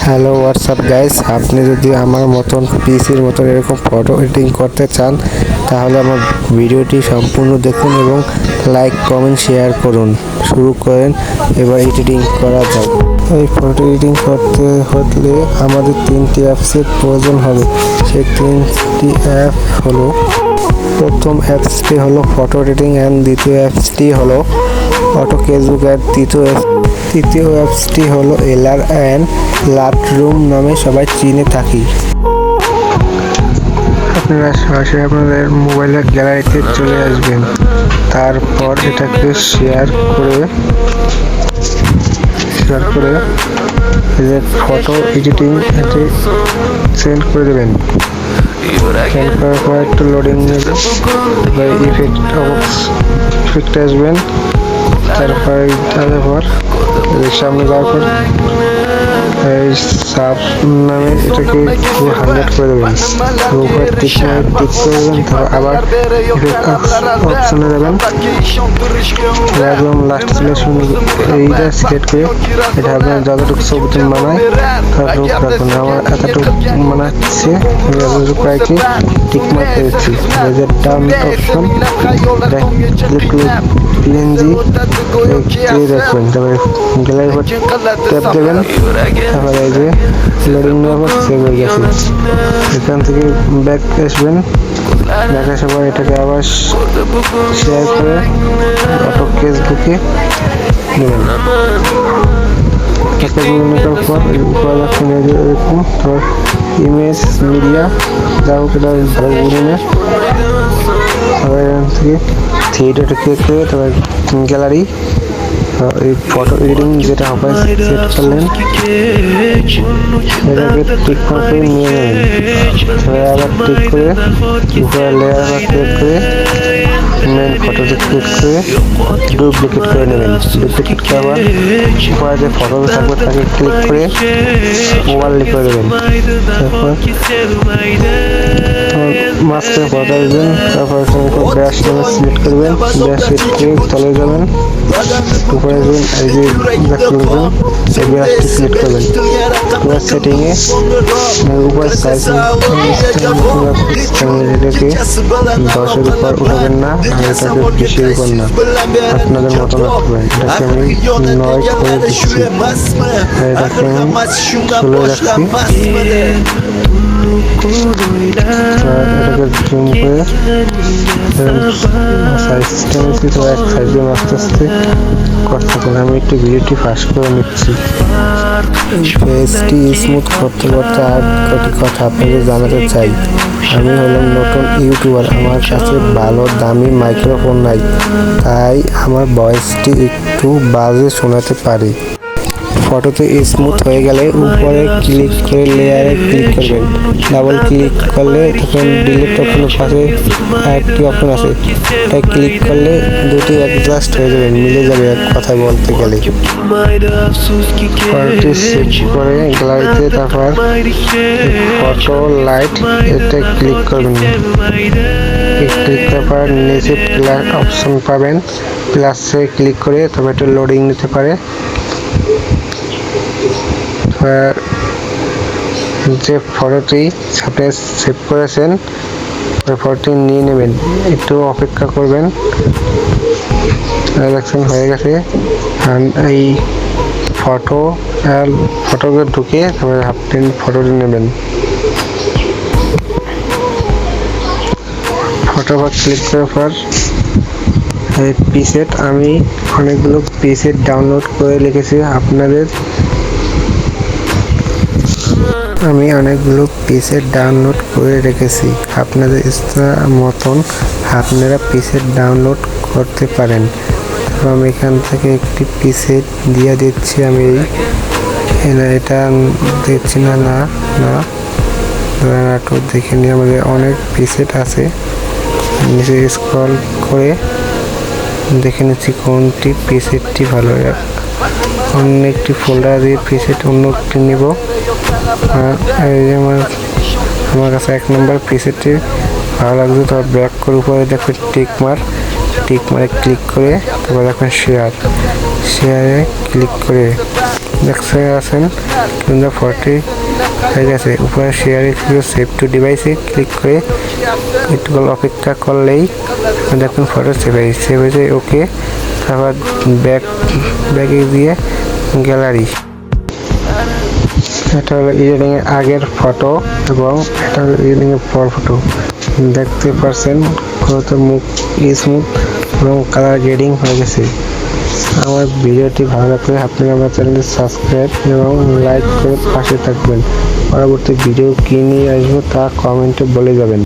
Hello WhatsApp guys, আপনি যদি আমার মতন পিসির মতন এরকম ফটো এডিটিং করতে চান তাহলে আমার ভিডিওটি সম্পূর্ণ দেখুন এবং লাইক কমেন্ট শেয়ার করুন। শুরু করেন, এবার এডিটিং করা যাক। এই ফটো এডিটিং করতে হলে আমাদের তিনটি অ্যাপসের প্রয়োজন হবে। সেই তিনটি অ্যাপ হলো, প্রথম অ্যাপসটি হলো ফটো এডিটিং অ্যান্ড দ্বিতীয় অ্যাপসটি হলো অটো কেসবুক অ্যান্ড তৃতীয় অ্যাপসটি হলো এলআর অ্যান্ড লাইটরুম নামে সবাই চিনে থাকি। আপনারা সরাসরি আপনাদের মোবাইলের গ্যালারিতে চলে আসবেন, তারপর এটাকে শেয়ার করে ফটো এডিটিং এতে সেন্ড করে দেবেন। সেন্ড করার পর একটু লোডিং নেবে, ইফেক্ট আসবেন, তারপর সামনে যাওয়ার পর এই সাব নামে এটাকে 100 করে দেবেন, উপরে টিক করে দেবেন, তারপর আবার অপশনে যাবেন, একদম লাস্ট সিলেকশন এইটা সিলেক্ট করে এটা আপনার যতটুকু ছবি বানায় ততটুকু রাখবেন। আমার এতটুকু বানাচ্ছে, আমি এতটুকু প্রায়টি টিক মার্ক করেছি। ডাউন অপশন পিএনজি রাখবেন, তারপরে গ্যালারি পর ট্যাপ দেবেন, তারপরে এই যে লোডিং নেওয়ার পর সেভ হয়ে গেছে। এখান থেকে ব্যাক আসবেন, ব্যাক আসার পর এটাকে আবার শেয়ার করে অটো কেসবুকে নেবেন। এরকম ইমেজ মিডিয়া যা হোক, এটা ভালো বুঝে তারপর এখান থেকে থিয়েটারটা ক্লিক করে তারপর গ্যালারি এই ফটো এডিটিং যেটা হবে সেট করলেন, এটাকে টিক করে নিয়ে নেবেন। তারপরে আবার টিক করে উপরে লেয়ার আবার ক্লিক করে মেন ফটোতে ক্লিক করে ডুপ্লিকেট করে নেবেন। ডুপ্লিকেট করার উপরে যে ফটো থাকবে তাকে ক্লিক করে ওভারলে করে দেবেন। তারপর মাঝখানে ফটো আসবেন, তারপর ব্যাশ সিলেক্ট করবেন, ব্যাশ সিলেক্ট করে চলে যাবেন, উপরে আসবেন, এই যে ব্যাশটি সিলেক্ট করবেন, এবার সেটিংয়ে উপরে সাইজ এটাকে 10-এর উপর উঠাবেন না, আর এটাকে 20-এর উপর না, আপনাদের মতো রাখতে পারেন। এটাকে আমি 9 করে দিচ্ছি, এটাকে আমি 16 রাখছি। এটাকে জুম করে সাইজটা নিচ্ছি, তো এক সাইজে আস্তে আস্তে করতে পারেন। আমি একটু ভিডিওটি ফাস্ট করে নিচ্ছি। ফেসটি স্মুথ করতে করতে আর কটি কথা আপনাদের জানাতে চাই। আমি হলাম নতুন ইউটিউবার, আমার কাছে ভালো দামি মাইক্রোফোন নাই, তাই আমার ভয়েসটি একটু বাজে শোনাতে পারে। ফটোতে স্মুথ হয়ে গেলে উপরে ক্লিক করে লেয়ারে ক্লিক করবেন। ডাবল ক্লিক করলে তখন ডিলিট অপশনের পাশে একটি অপশন আছে, ওটা ক্লিক করলে দুটি অ্যাডজাস্ট হয়ে যাবে, মিলে যাবে এক কথায় বলতে গেলে। ফটোটি সেভ করে গ্যালারিতে তারপর ফটো লাইট এটা ক্লিক করবেন। ক্লিক করার পর নিচে প্লাস অপশন পাবেন, প্লাসে ক্লিক করে তবে একটু লোডিং নিতে পারে। যে ফটোটি সাথে সেভ করেছেন ওই ফটোটি নিয়ে নেবেন, একটু অপেক্ষা করবেন। দেখছেন হয়ে গেছে। এই ফটোকে ঢুকে তারপরে হাফ প্রিন্ট ফটোটি নেবেন। ফটো বা ক্লিক করার পর এই প্রিসেট, আমি অনেকগুলো প্রিসেট ডাউনলোড করে রেখেছি আপনাদের ইচ্ছা মতন আপনারা প্রিসেট ডাউনলোড করতে পারেন। আমি এখান থেকে একটি প্রিসেট দিয়ে দিচ্ছি। আমি এটা দিচ্ছি না একটু দেখে নিয়ে, আমাদের অনেক প্রিসেট আছে, নিচে স্ক্রল করে দেখে নিচ্ছি কোনটি প্রিসেটটি ভালো। অন্য একটি ফোল্ডার দিয়ে প্রিসেট অন্য একটি নেব। আমার কাছে 1 নম্বর প্রিসেটটি ভালো লাগছে, তারপর ব্যাক করে উপরে দেখবেন টিক মারে ক্লিক করে তারপর দেখবেন শেয়ারে ক্লিক করে দেখতে আছেন কিন্তু ফটোটি হয়ে গেছে। উপরে শেয়ারে সেভ টু ডিভাইসে ক্লিক করে একটু অপেক্ষা করলেই দেখুন ফটো সেভ হয়েছে। ওকে, তারপর ব্যাগে দিয়ে গ্যালারি। এটা হলো এডিটিং এর আগের ফটো এবং এটা হলো এডিটিং এর পর ফটো। দেখতে পাচ্ছেন কত মুখ স্মুথ এবং কালার গ্রেডিং হয়ে গেছে। আমার ভিডিওটি ভালো লাগলে আপনি আমার চ্যানেলটি সাবস্ক্রাইব এবং লাইক করে পাশে থাকবেন। পরবর্তী ভিডিও কী নিয়ে আসবো তা কমেন্টে বলে যাবেন।